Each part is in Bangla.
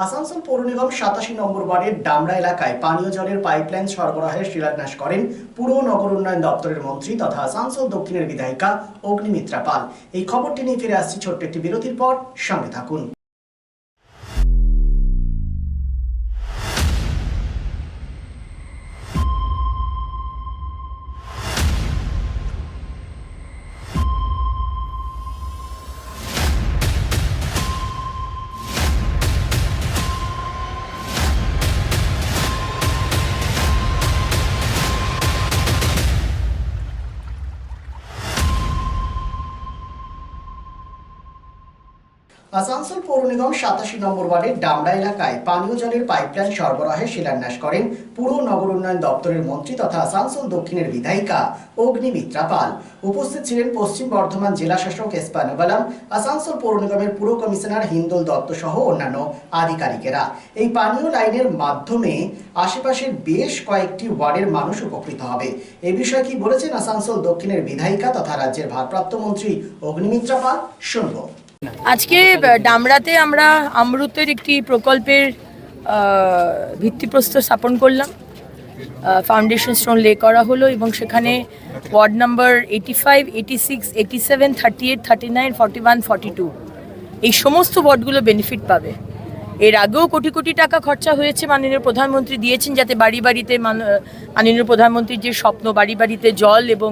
আসানসোল পৌর নিগম 87 নম্বর ওয়ার্ডের ডামরা এলাকায় পানীয় জলের পাইপলাইন সরবরাহের শিলান্যাস করেন পুর নগর উন্নয়ন দপ্তরের মন্ত্রী তথা আসানসোল দক্ষিণের বিধায়িকা অগ্নিমিত্রা পাল। এই খবরটি নিয়ে ফিরে আসছি ছোট্ট একটি বিরতির পর, সঙ্গে থাকুন। আসানসোল পৌর নিগম 87 নম্বর ওয়ার্ডের ডামরা এলাকায় পানীয় জলের পাইপলাইন সরবরাহের শিলান্যাস করেন পুর নগর উন্নয়ন দপ্তরের মন্ত্রী তথা আসানসোল দক্ষিণের বিধায়িকা অগ্নিমিত্রা পাল। উপস্থিত ছিলেন পশ্চিম বর্ধমান জেলা শাসক এস পানবালাম, আসানসোল পৌর নিগমের পুর কমিশনার হিন্দল দত্ত সহ অন্যান্য আধিকারিকেরা। এই পানীয় লাইনের মাধ্যমে আশেপাশের বেশ কয়েকটি ওয়ার্ডের মানুষ উপকৃত হবে। এই বিষয়ে কি বলেছেন আসানসোল দক্ষিণের বিধায়িকা তথা রাজ্যের ভারপ্রাপ্ত মন্ত্রী অগ্নিমিত্রা পাল, শুনবো। আজকে ডামরাতে আমরা অমৃতের একটি প্রকল্পের ভিত্তিপ্রস্তর স্থাপন করলাম, ফাউন্ডেশন স্টোন লে করা হলো এবং সেখানে ওয়ার্ড নাম্বার 85, 86, 87, 38, 39, 41, 42 এই সমস্ত ওয়ার্ডগুলো বেনিফিট পাবে। এর আগেও কোটি কোটি টাকা খরচা হয়েছে, মাননীয় প্রধানমন্ত্রী দিয়েছেন যাতে বাড়ি বাড়িতে মাননীয় প্রধানমন্ত্রীর যে স্বপ্ন বাড়ি বাড়িতে জল এবং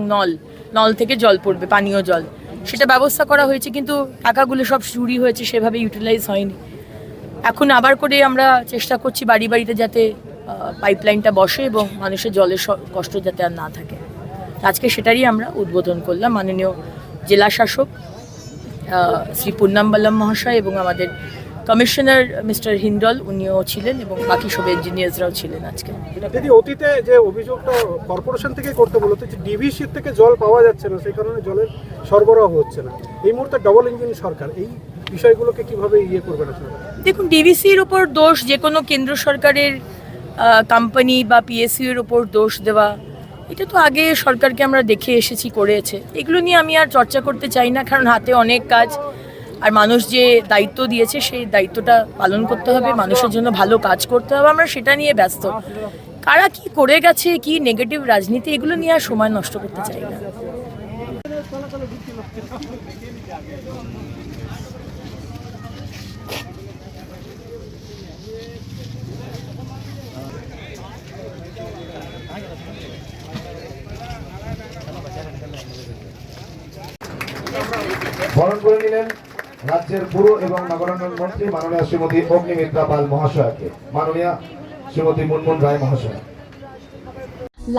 নল থেকে জল পড়বে, পানীয় জল, সেটা ব্যবস্থা করা হয়েছে, কিন্তু টাকাগুলো সব চুরি হয়েছে, সেভাবে ইউটিলাইজ হয়নি। এখন আবার করে আমরা চেষ্টা করছি বাড়ি বাড়িতে যাতে পাইপলাইনটা বসে এবং মানুষের জলের কষ্ট যাতে আর না থাকে। আজকে সেটারই আমরা উদ্বোধন করলাম। মাননীয় জেলা শাসক শ্রী পুন্নাম্বালাম মহাশয় এবং আমাদের কমিশনার মিস্টার হিন্ডল উনিও ছিলেন এবং বাকি সব ইঞ্জিনিয়ার্সরাও ছিলেন আজকে। দিদি, অতীতে যে অভিযোগটা কর্পোরেশন থেকে করতে বলতো যে ডিভিসি থেকে জল পাওয়া যাচ্ছে না, সেই কারণে জলের সরবরাহ হচ্ছে না। এই মুহূর্তে ডবল ইঞ্জিন সরকার, এই বিষয়গুলোকে কিভাবে করবে না? দেখুন, ডিভিসির ওপর দোষ, যে কোনো কেন্দ্র সরকারের কোম্পানি বা পিএসইউ এর ওপর দোষ দেওয়া, এটা তো আগে সরকারকে আমরা দেখে এসেছি করেছে। এগুলো নিয়ে আমি আর চর্চা করতে চাই না, কারণ হাতে অনেক কাজ, আর মানুষ যে দায়িত্ব দিয়েছে সেই দায়িত্বটা পালন করতে হবে, মানুষের জন্য ভালো কাজ করতে হবে। আমরা সেটা নিয়ে ব্যস্ত। কারা কি করে গেছে, কি নেগেটিভ রাজনীতি, এগুলো নিয়ে আর সময় নষ্ট করতে চাই না। বরণ করে নিলেন রাজ্যের পুর এবং নগরায়ণ মন্ত্রী মাননীয় শ্রীমতী অগ্নিমিত্রা পাল মহাশয়কে। মাননীয় শ্রীমতী মুনমুন রায় মহাশয়।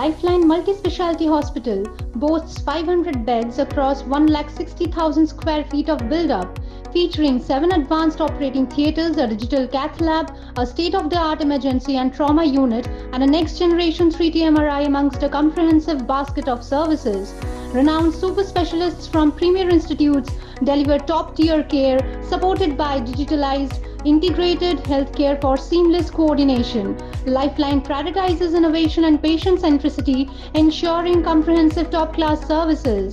Lifeline Multi-Speciality Hospital boasts 500 beds across 1,60,000 square feet of build-up, featuring 7 advanced operating theatres, a digital cath lab, a state-of-the-art emergency and trauma unit, and a next-generation 3D MRI amongst a comprehensive basket of services. Renowned super specialists from premier institutes deliver top-tier care, supported by digitalized, integrated healthcare for seamless coordination. Lifeline prioritizes innovation and patient centricity, ensuring comprehensive top-class services.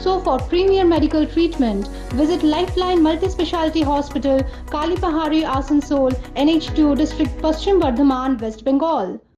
So for premier medical treatment, visit Lifeline Multi-Speciality Hospital, Kalipahari, Asansol, NH2 District, Paschim Bardhaman, West Bengal.